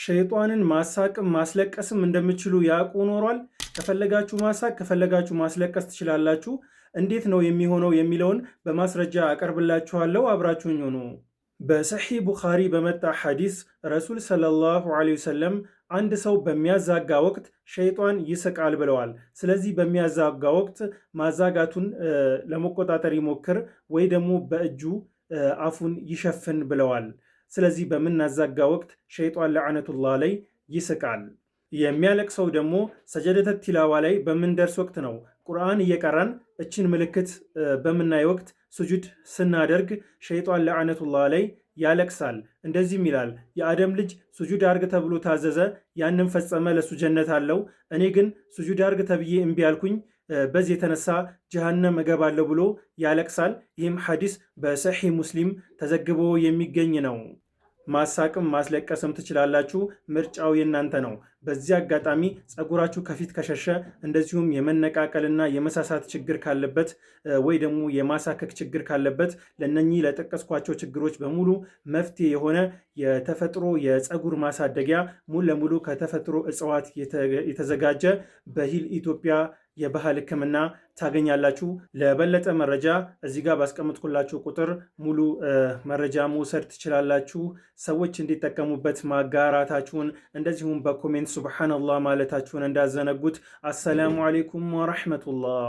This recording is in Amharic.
ሸይጧንን ማሳቅም ማስለቀስም እንደምትችሉ ያውቁ ኖሯል። ከፈለጋችሁ ማሳቅ ከፈለጋችሁ ማስለቀስ ትችላላችሁ። እንዴት ነው የሚሆነው የሚለውን በማስረጃ አቀርብላችኋለሁ። አብራችሁኝ ሆኑ። በሰሒህ ቡኻሪ በመጣ ሐዲስ ረሱል ሰለላሁ ዐለይሂ ወሰለም አንድ ሰው በሚያዛጋ ወቅት ሸይጧን ይስቃል ብለዋል። ስለዚህ በሚያዛጋ ወቅት ማዛጋቱን ለመቆጣጠር ይሞክር ወይ ደግሞ በእጁ አፉን ይሸፍን ብለዋል። ስለዚህ በምናዛጋ ወቅት ሸይጧን ለዓነቱላህ ላይ ይስቃል። የሚያለቅሰው ደግሞ ሰጀደተ ቲላዋ ላይ በምንደርስ ወቅት ነው። ቁርአን እየቀራን እችን ምልክት በምናይ ወቅት ስጁድ ስናደርግ ሸይጧን ለዓነቱላህ ላይ ያለቅሳል። እንደዚህም ይላል፣ የአደም ልጅ ስጁድ አርግ ተብሎ ታዘዘ፣ ያንን ፈጸመ፣ ለሱ ጀነት አለው። እኔ ግን ስጁድ አርግ ተብዬ እምቢ አልኩኝ፣ በዚህ የተነሳ ጀሃነም እገባለሁ ብሎ ያለቅሳል። ይህም ሐዲስ በሰሒህ ሙስሊም ተዘግቦ የሚገኝ ነው። ማሳቅም ማስለቀስም ትችላላችሁ። ምርጫው የእናንተ ነው። በዚህ አጋጣሚ ፀጉራችሁ ከፊት ከሸሸ እንደዚሁም የመነቃቀልና የመሳሳት ችግር ካለበት ወይ ደግሞ የማሳከክ ችግር ካለበት ለነኚህ ለጠቀስኳቸው ችግሮች በሙሉ መፍትሄ የሆነ የተፈጥሮ የፀጉር ማሳደጊያ ሙሉ ለሙሉ ከተፈጥሮ እጽዋት የተዘጋጀ በሂል ኢትዮጵያ የባህል ሕክምና ታገኛላችሁ። ለበለጠ መረጃ እዚህ ጋር ባስቀምጥኩላችሁ ቁጥር ሙሉ መረጃ መውሰድ ትችላላችሁ። ሰዎች እንዲጠቀሙበት ማጋራታችሁን እንደዚሁም በኮሜንት ሱብሃነላህ ማለታችሁን እንዳዘነጉት። አሰላሙ አሌይኩም ወረሕመቱላህ